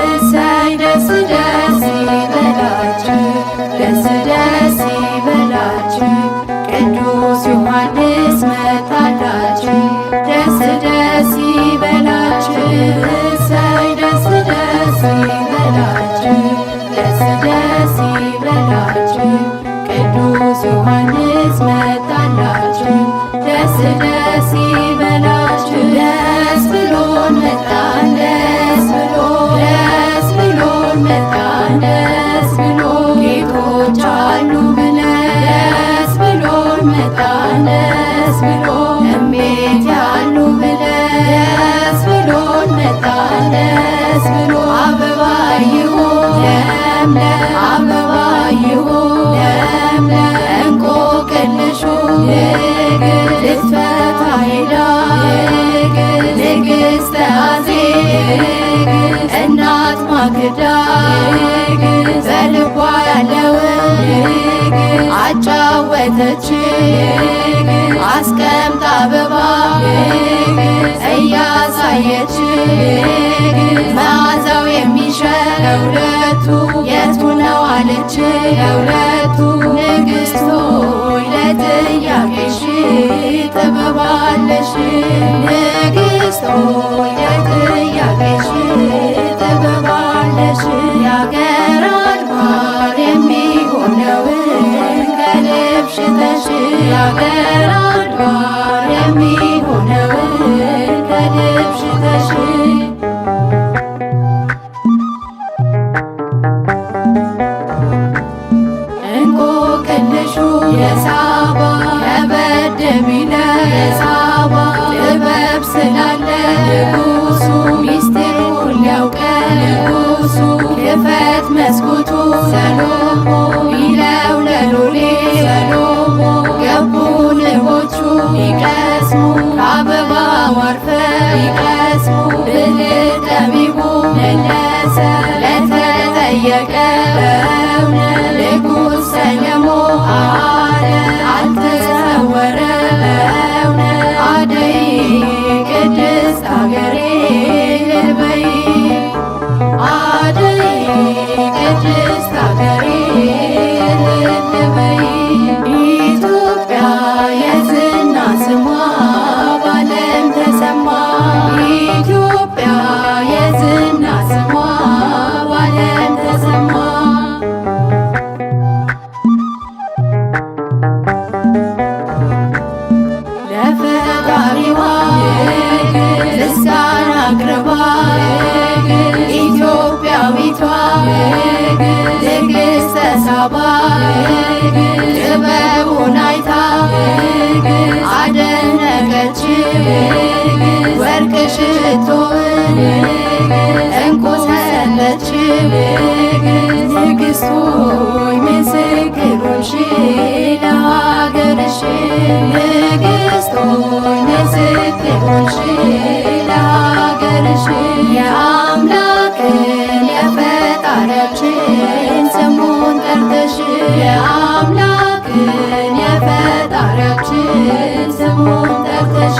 እሰይ ደስ ደስ ይበላችሁ፣ ደስ ደስ ይበላችሁ፣ ቅዱስ ዮሐንስ መጣላችሁ። ደስ ደስ ይበላችሁ፣ እሰይ ደስ ደስ ይበላችሁ፣ ደስ ደስ ይበላችሁ፣ ቅዱስ ዮሐንስ መጣላችሁ። ደስ ደስ ይበላችሁ፣ ደስ ብሎን መጣን፣ ደስ ብሎን መጣን፣ ደስ ብሎ ጌቶች አሉ ብለን ደስ ብሎን መጣን፣ ደስ ብሎ እሜት ያሉ ብለን ደስ ብሎን መጣን፣ ደስ ብሎ አበባ ይሁን ለምለም፣ አበባ ይሁን ለምለም፣ እንቆቅልሹ ንግሥት ልትፈታ ሄዳ ንግሥተ አዜብ እናት ማክዳ በልቧ ያለውን አጫወተች አስቀምጣ አበባ እያሳየች መዓዛው የሚሸት ለሁለቱ የቱ ነው አለች። ለሁለቱ ንግሥት ሆይ ለጥያቄሽ ጥበብ አለሽ፣ ንግሥት ሆይ ለጥያቄሽ ጥበብ አለሽ። የአገር አድባር የሚሆነውን ከልብሽ ተሽ፣ የአገር አድባር የሚሆነውን ከልብሽ ተሽ። እንቆቅልሹ የሳባ ከበድ ቢለው የሳባ ጥበብ ስላለ ንጉሡ ሚስጥሩን ሊያውቀ ንጉሡ ክፈት መስኮቱ ሰሎሞን ቢለው ለሎሌ ሰሎሞን ገቡ ንቦቹ ሊቀስሙ ከአበባው አርፈው ሊቀስሙ ብልህ ጠቢቡ መለሰ ለተጠየቀ በእውነት ንጉሥ ሰሎሞን አለ አልተሰወረ በእውነት አደይ ቅድስት አገሬ እልል በይ አደይ ቅድስት አገሬ እልል በይ። ኢትዮጵያ የዝና ስሟ በዓለም ተሰማ፣ ኢትዮጵያ የዝና ስሟ በዓለም ተሰማ። ለፈጣሪዋ ምስጋና አቅርባ ኢትዮጵያዊቷ ንግሥተ ሳባ ጥበቡን አይታ አደነቀች። ወርቅ ሽቶን እንቁ ሰጠች። ንግሥት ሆይ ምስክሩንሽ ለሀገርሽ፣ ንግሥት ሆይ ምስክሩንሽ ለሀገርሽ። የአምላክን የፈጣሪያችን ስሙን ጠርተሽ፣ የአምላክን የፈጣሪያችን ስሙን ጠርተሽ።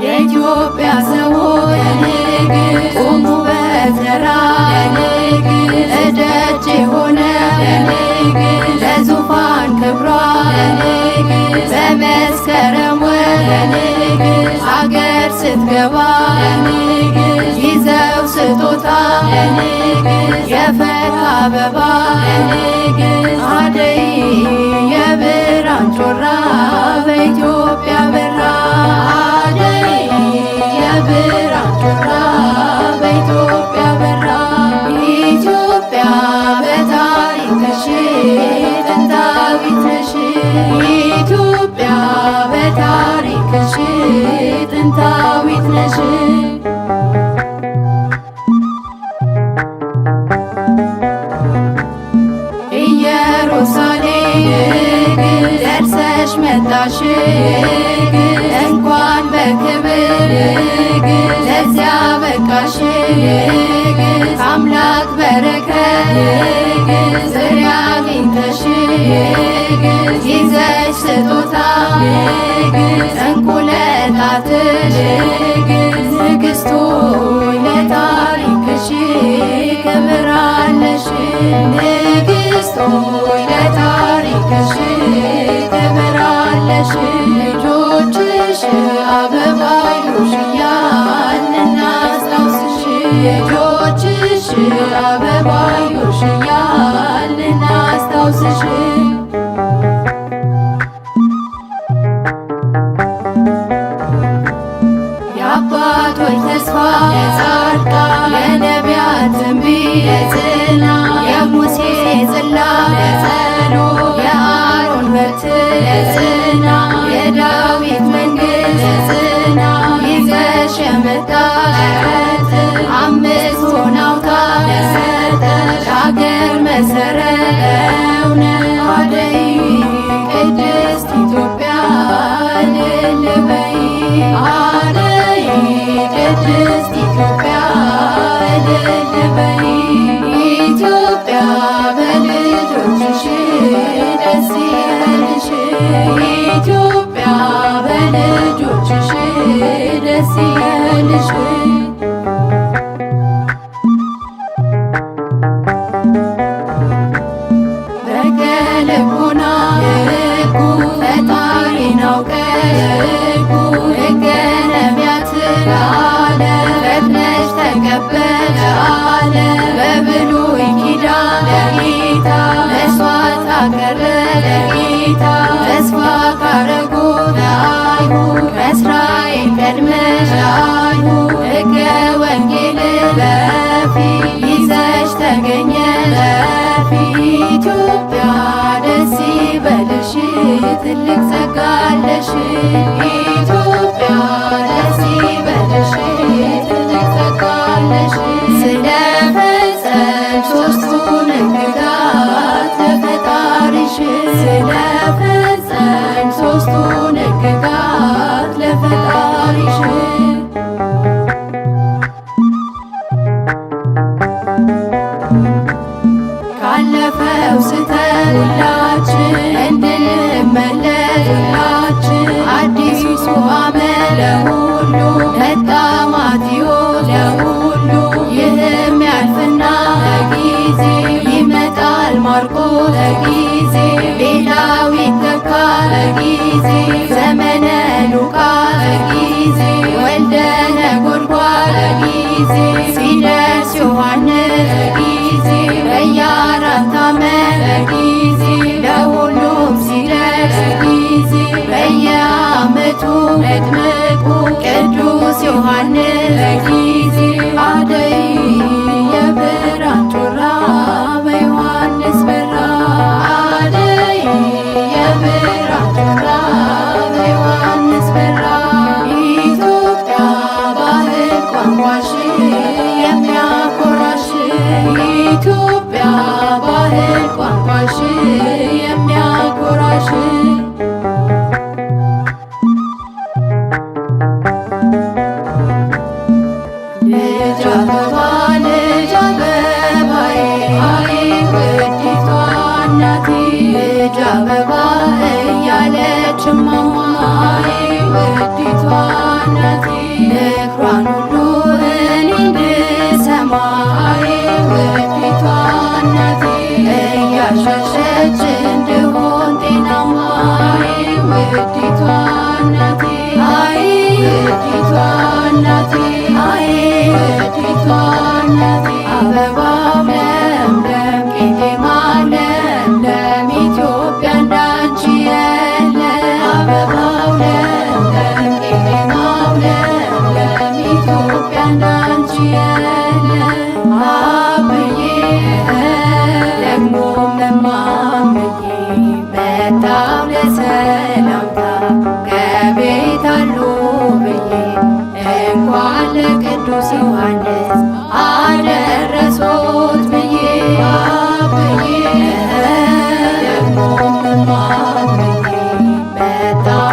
የኢትዮጵያ ሰዎች ለንግሥት ቁሙ በተራ ለንግሥት እደጅ የሆነ ለንግሥት ለዙፋን ክብሯ ለንግሥት በመስከረም ወር ለንግሥት አገር ስትገባ ለንግሥት ይዘው ስጦታ ለንግሥት የፈካ አበባ ለንግሥት አደይ የብርሃን ጮራ በኢትዮጵያ በራ አደይ የብርሃን ጮራ በኢትዮጵያ በራ። ኢትዮጵያ በታሪክሽ ጥንታዊት ነሽ፣ ኢትዮጵያ በታሪክሽ ጥንታዊት ነሽ። በጸጋሽ እንኳን በክብር ለዚያ በቃሽ አምላክ በረከት ፍሬ አግኝተሽ ይዘሽ ስጦታ ዕንቁ ለጣትሽ ንግሥት ሆይ ለታሪክሽ ክብር አለሽ ንግሥት ሆይ ለታሪክሽ ክብር አለሽ ልጆችሽ አበባ ይሉሽኛል እናስታውስሽ ልጆችሽ አበባ ይሉሽኛል እናስታውስሽ የአባቶች ተስፋ የጻድቃን የነቢያት ትንቢት የጽናት የሙሴ ጽላት የጸሎት የአሮን በትር የጽናት የዳዊት መንግሥት የጽናት ይዘሽ የመጣሽ አምስቱን አውታር የሰጠሽ አገር መሠረት እውነት አደይ ቅድስት ኢትዮጵያ እልል በይ አደይ ቅድስት ኢትዮጵያ እልል በይ ኢትዮጵያ በልጆችሽ ደስ ይበልሽ ኢትዮጵያ በልጆችሽ ደስ ይበልሽ በቀልቦና ሕጉ ፈጣሪን አውቀሽ ሕገ ነቢያትን አለ ፈጥነሽ ተቀበልሽ አለ በብሉይ ኪዳን ለጌታ መስዋዕት አቀረበ ለጌታ ተስፋ ካረጉት ለአይሁድ ከእስራኤል ቀድመሽ ለአይሁድ ሕገ ወንጌልን በፊት ይዘሽ ተገኘሽ በፊት ኢትዮጵያ ደስ ይበልሽ ትልቅ ጸጋ አለሽ ኢትዮጵያ ደስ ይበልሽ ትልቅ ጸጋ አለሽ ስለፈጸምሽ ሦስቱን ሕግጋት ለፈጣሪሽ ስለፈጸምሽ ሦስቱን ሕግጋት ለፈጣሪሽ ካለፈው ስተት ሁላችን እንድንመለስ ሁላችን አዲሱ ዓመት ለሁሉ መጣ ማቴዎስ ለሁሉ ይህም ያልፍና ለጊዜ ይመጣል ማርቆስ ለጊዜ ሌላው ይተካል ለጊዜ ዘመነ ሉቃስ ለጊዜ ወልደ ነጎድጓድ ለጊዜ ሲደርስ ዮሐንስ ለጊዜ በየአራት ዓመት ለጊዜ ለሁሉም ሲደርስ ጊዜ በየዓመቱ መጥምቁ ቅዱስ ዮሐንስ ለጊዜ አደይ የብርሃን ጮራ በዮሐንስ በራ አደይ የብርሃን ጮራ በዮሐንስ በራ ኢትዮጵያ ባህል ቋንቋሽ የሚያኮራሽ ኢትዮጵያ ባህል ቋንቋሽ የሚያኮራሽ ልጅ አበባ ልጅ አበባዬ አይ ውዲቷ እናቴ ልጅ አበባ እያለች እማማ አይ ውዲቷ እናቴ ምክሯን ሁሉ እኔ እንድሰማ አይ ውዲቷ እናቴ እያሻሸች እንድሆን ጤናማ አይ ውዲቷ እናቴ አይ ውዲቷ እናቴ አይ ውዲቷ እናቴ አበባው ለምለም ቄጤማው ለምለም ኢትዮጵያ እንዳንቺ የለ አበባው ለምለም ቄጤማው ለምለም ኢትዮጵያ እንዳንቺ የለ አብዬ ደግሞ መማምዬ መጣሁ ለሰላምታ ከቤት አሉ ብዬ እንኳን ለቅዱስ ዮሐንስ አደረሶት ብዬ አብዬ ደግሞ መማምዬ መጣሁ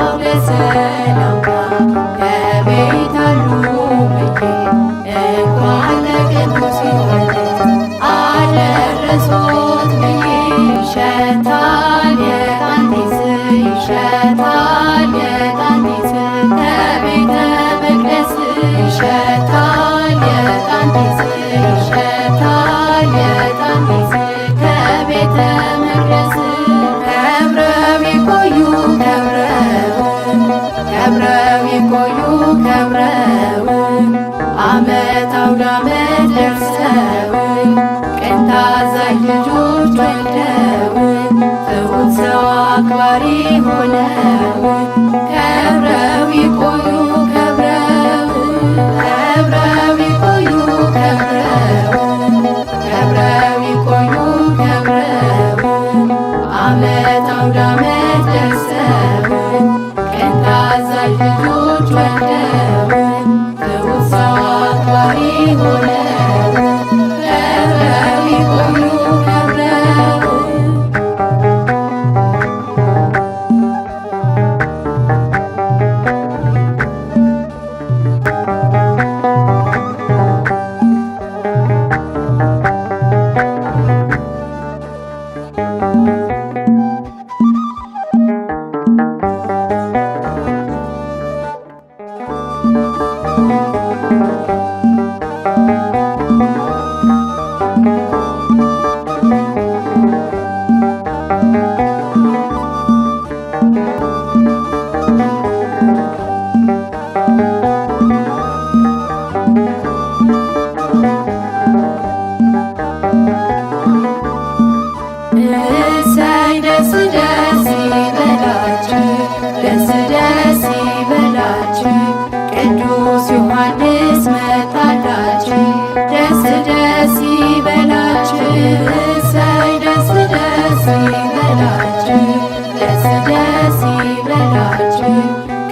የታንዲት ከቤተ መቅደስ ከብረው ይቆዩ ከብረው ይቆዩ ከብረው ዓመት አውደ ዓመት ደርሰው ቅን ታዛዥ ልጆች ወልደው ትሁት ሰው አክባሪ ሆነው ከብረው ይቆዩ ከብረው ይቆዩ ከብረው ይቆዩ ከብረው ዓመት አውደ ዓመት ደርሰው ቅን ታዛዥ ልጆች ወልደው ትሁት ሰው አክባሪ ሆነው ከብረው ይቆዩ ከብረው እሰይ ደስ ደስ ይበላችሁ ደስ ደስ ይበላችሁ ቅዱስ ዮሐንስ መጣላችሁ ደስ ደስ ይበላችሁ እሰይ ደስ ደስ ይበላችሁ ደስ ደስ ይበላችሁ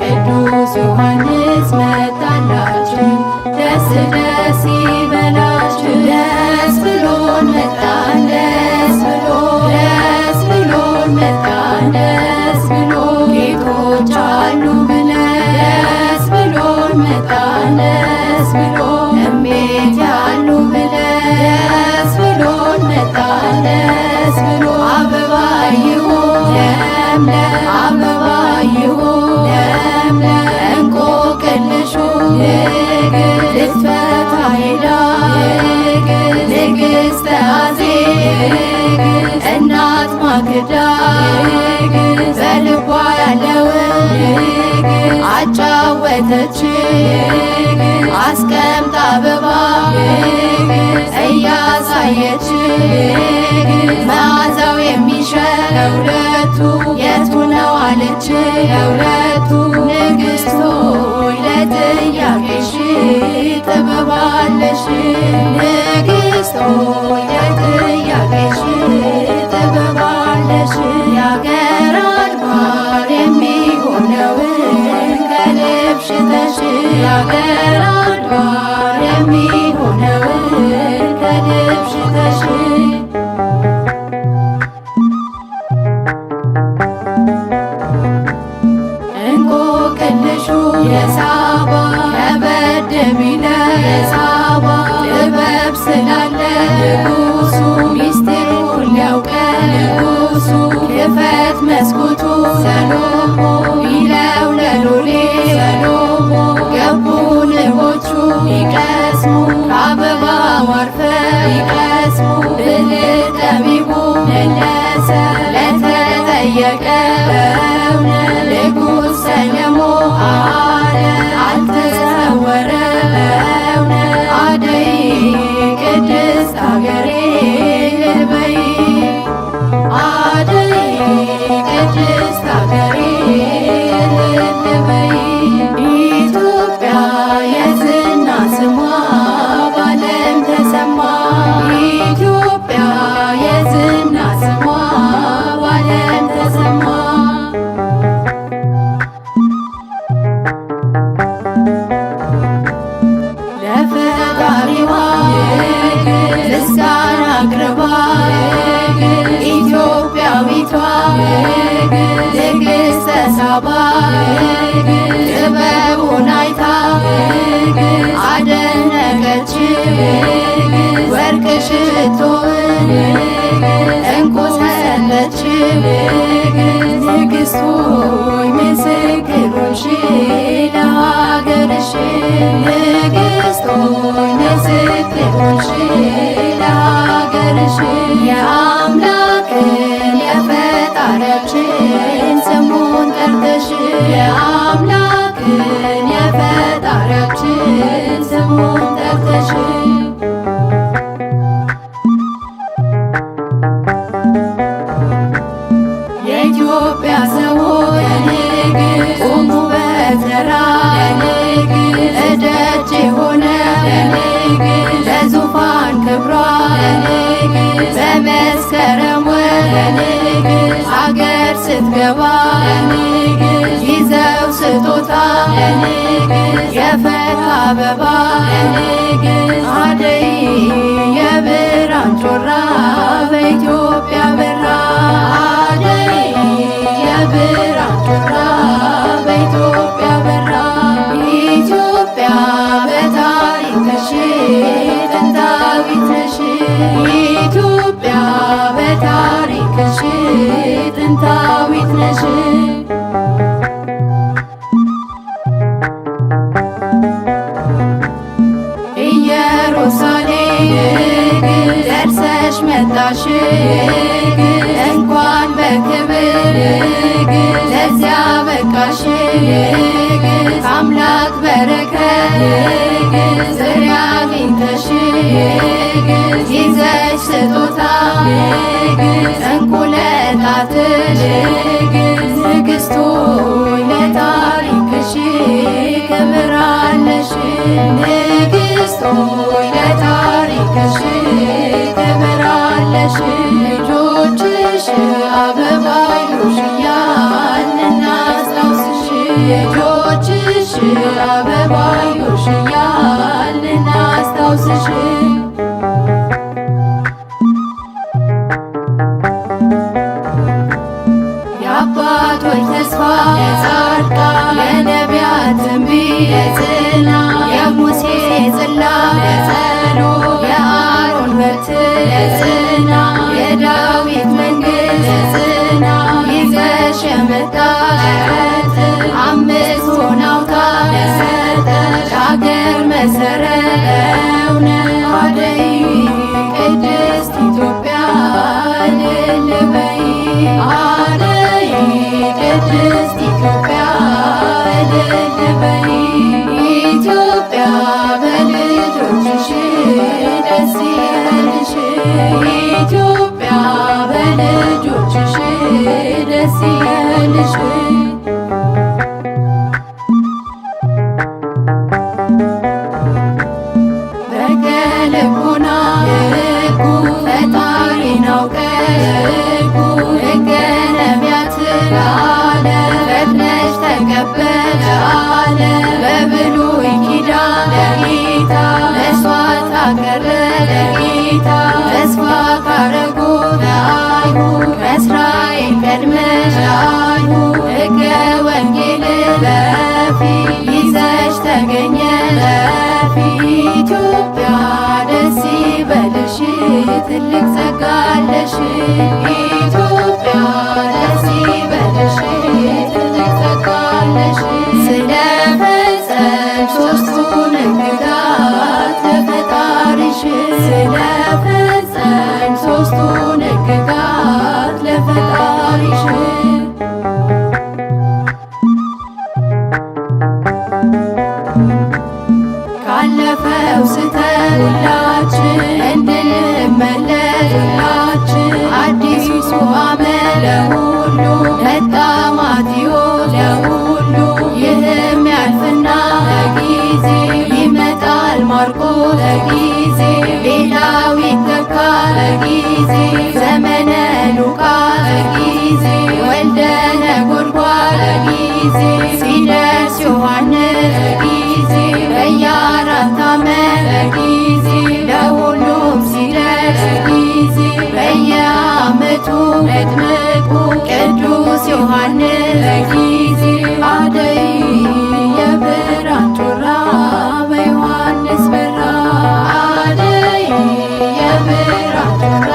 ቅዱስ ዮሐንስ መጣላችሁ ደስ ደስ ይበላችሁ ደስ ብሎን መጣን ደስ ብሎን መጣን ደስ ብሎ ጌቶች አሉ ብለን ደስ ብሎን መጣን ደስ ብሎ እሜት ያሉ ብለን ደስ ብሎን መጣን ደስ ብሎ አበባ ይሁን ለምለም አበባ ይሁን ለምለም እንቆቅልሹ ልትፈታ ሄዳ ንግሥተ አዜብ እናት ማክዳ በልቧ ያለውን አጫወተች አስቀምጣ አበባ እያሳየች መዓዛው የሚሸት ለሁለቱ የቱ ነው አለች ለሁለቱ ንግሥት ሆይ ለጥያቄሽ ጥበብ አለሽ ንግሥት ሆይ ለጥያቄሽ ጥበብ አለሽ የአገር አድባር የሚሆነውን ከልብሽ ተሽ የአገር አድባር የሚሆነውን ከልብሽ ተሽ እንቆቅልሹ የሳባ ከበድ ቢለው የሳባ ጥበብ ስላለ ንጉሡ ሚስጥሩን ሊያውቅ ንጉሡ ክፈት መስኮቱ ሰሎሞን ቢለው ለሎሌ ሰሎሞን ገቡ ንቦቹ ሊቀስሙ ከአበባው አርፈው ሊቀስሙ ብልህ ጠቢቡ መለሰ ለተጠየቀው በእውነት ንጉሥ ሰሎሞን አለ አልተሰወረም በእውነት አደይ ቅድስት አገሬ እልል በይ አደይ ቅድስት አገሬ እልል በይ ኢትዮጵያ የዝና ስሟ በዓለም ተሰማ ኢትዮጵያ የዝና ስሟ በዓለም ተሰማ ለፈጣሪዋ ምስጋና አቅርባ ኢትዮጵያዊቷ ንግሥተ ሳባ ጥበቡን አይታ አደነቀች ወርቅ ሽቶን እንቁ ሰጠች ንግሥት ሆይ ምስክሩንሽ ለሀገርሽ ንግሥት ሆይ ምስክሩንሽ ለሀገርሽ የአምላክን የፈጣሪያችን ስሙን ጠርተሽ የአምላክን የፈጣሪያችን ስሙን ጠርተሽ የኢትዮጵያ ሰዎች ለንግሥት ቁሙ በተራ ለንግሥት እደጅ የሆነ ለንግሥት ለዙፋን ክብሯ ለንግሥት በመስከረም ወር ለንግሥት አገር ስትገባ ለንግሥት ይዘው ስጦታ ለንግሥት የፈካ አበባ ለንግሥት አደይ የብርሃን ጮራ በኢትዮጵያ በራ አደይ የብርሃን ጮራ በኢትዮጵያ በራ ኢትዮጵያ በታሪክሽ ጥንታዊት ነሽ ኢትዮጵያ በታሪክሽ ጥንታዊት ነሽ ኢየሩሳሌም ደርሰሽ መጣሽ እንኳን በክብር ለዚያ በቃሽ አምላክ በረከት ፍሬ አግኝተሽ ይዘሽ ስጦታ ዕንቁ ለጣትሽ ንግሥት ሆይ ለታሪክሽ ክብር አለሽ ንግሥት ሆይ ለታሪክሽ ክብር አለሽ ልጆችሽ አበባ ይሉሽኛል እናስታውስሽ ልጆችሽ አበባ ይሉሽኛል እናስታውስሽ የአባቶች ተስፋ የጻድቃን የነቢያት ትንቢት የጽናት የሙሴ ጽላት የጸሎት የአሮን በትር የጽናት የዳዊት መንግሥት የጽናት ይዘሽ የመጣሽ አምስቱን አውታር የሰጠሽ አገር መሠረት እውነት አደይ ቅድስት ኢትዮጵያ እልል በይ አደይ ቅድስት ኢትዮጵያ እልል በይ ኢትዮጵያ በልጆችሽ ደስ ይበልሽ ኢትዮጵያ በልጆችሽ ደስ ይበልሽ በልቦና ሕጉ ፈጣሪን አውቀሽ ሕገ ነቢያትን አለ ፈጥነሽ ተቀበልሽ አለ በብሉይ ኪዳን ለጌታ መስዋዕት አቀረበ ለጌታ ተስፋ ካረጉት ለአይሁድ ከእስራኤል ቀድመሽ ለአይሁድ ሕገ ወንጌልን በፊት ይዘሽ ተገኘሽ በፊት ኢትዮጵያ ደስ ይበልሽ ትልቅ ጸጋ አለሽ ኢትዮጵያ ደስ ይበልሽ ትልቅ ጸጋ አለሽ ስለፈጸምሽ ሦስቱን ሕግጋት ለፈጣሪሽ ስለፈጸምሽ ሦስቱን ሕግጋት ለፈጣሪሽ ካለፈው ስተት ሁላችን እንድንመለስ ሁላችን አዲሱ ዓመት ለሁሉ መጣ ማቴዎስ ለሁሉ ይህም ያልፍና ለጊዜ ይመጣል ማርቆስ ለጊዜ ሌላው ይተካል ለጊዜ ዘመነ ሉቃስ ለጊዜ ወልደ ነጎድጓድ ለጊዜ ሲደርስ ዮሐንስ ለጊዜ በየአራት ዓመት ለጊዜ ለሁሉም ሲደርስ ጊዜ በየዓመቱ መጥምቁ ቅዱስ ዮሐንስ ለጊዜ አደይ የብርሃን ጮራ በዮሐንስ በራ አደይ የብርሃን ጮራ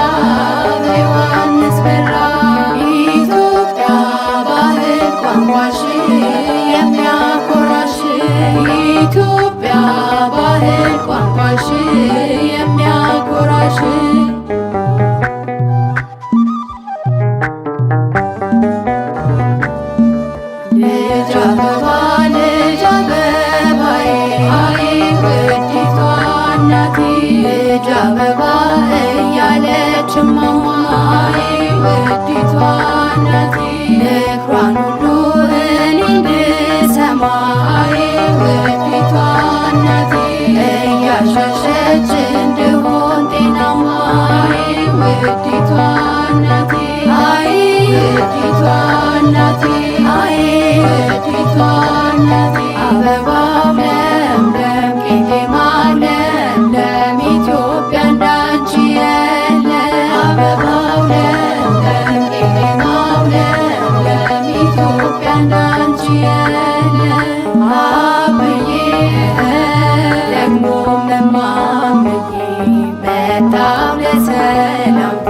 ለሰላምታ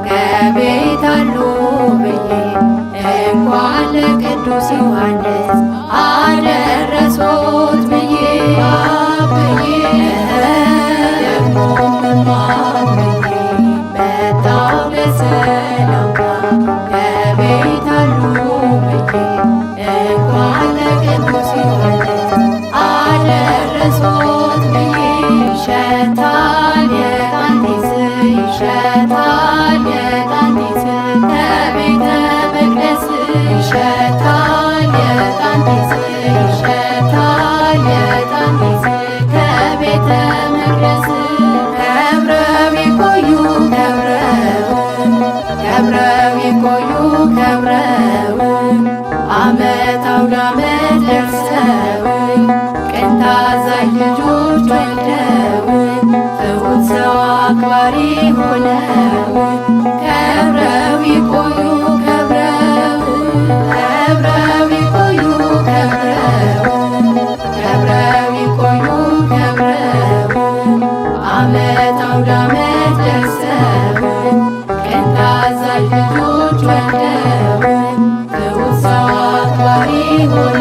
ከቤት አሉ ብዬ እንኳን ለቅዱስ ዮሐንስ አደረሶት ብዬ ደግሞ ብዬ መጣሁ ለሰላምታ ከቤት አሉ ብዬ እንኳን ለቅዱስ ዮሐንስ አደረሶት ብዬ ይሸታል የዕጣን ጢስ ይሸታል የዕጣን ጢስ ከቤተ መቅደስ ይሸታል የዕጣን ጢስ ይሸታል የዕጣን ጢስ ከቤተ መቅደስ ከብረው ይቆዩ ከብረው ይቆዩ ከብረው ዓመት አውደ ዓመት ደርሰው ቅን ታዛዥ ልጆች ወልደው ትሁት ሰው አክባሪ ሆነው ከብረው ይቆዩ ከብረው ይቆዩ ከብረው ይቆዩ ከብረው ዓመት አውደ ዓመት ደርሰው ቅን ታዛዥ ልጆች ወልደው ትሁት ሰው አክባሪ ሆነው